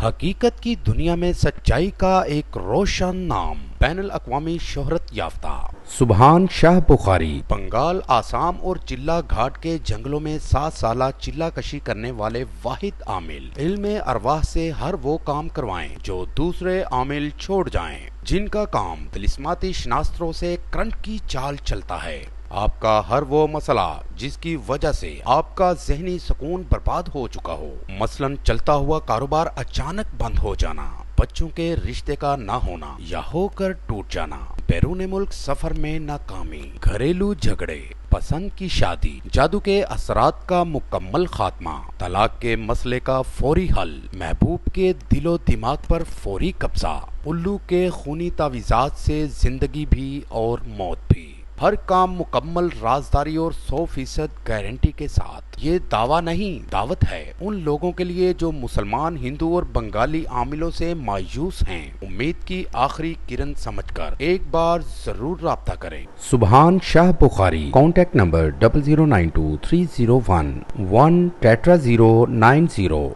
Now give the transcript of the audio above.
حقیقت کی دنیا میں سچائی کا ایک روشن نام، بین الاقوامی شہرت یافتہ سبحان شاہ بخاری، بنگال، آسام اور چلا گھاٹ کے جنگلوں میں 7 سالہ چلا کشی کرنے والے واحد عامل، علم ارواح سے ہر وہ کام کروائیں جو دوسرے عامل چھوڑ جائیں، جن کا کام طلسماتی شناختوں سے کرنٹ کی چال چلتا ہے۔ آپ کا ہر وہ مسئلہ جس کی وجہ سے آپ کا ذہنی سکون برباد ہو چکا ہو، مثلاً چلتا ہوا کاروبار اچانک بند ہو جانا، بچوں کے رشتے کا نہ ہونا یا ہو کر ٹوٹ جانا، بیرون ملک سفر میں ناکامی، گھریلو جھگڑے، پسند کی شادی، جادو کے اثرات کا مکمل خاتمہ، طلاق کے مسئلے کا فوری حل، محبوب کے دل و دماغ پر فوری قبضہ، الو کے خونی تعویذات سے زندگی بھی اور موت بھی، ہر کام مکمل رازداری اور 100% گارنٹی کے ساتھ۔ یہ دعویٰ نہیں، دعوت ہے ان لوگوں کے لیے جو مسلمان، ہندو اور بنگالی عاملوں سے مایوس ہیں۔ امید کی آخری کرن سمجھ کر ایک بار ضرور رابطہ کریں۔ سبحان شاہ بخاری، کانٹیکٹ نمبر 00923011 1 ٹیٹرا 090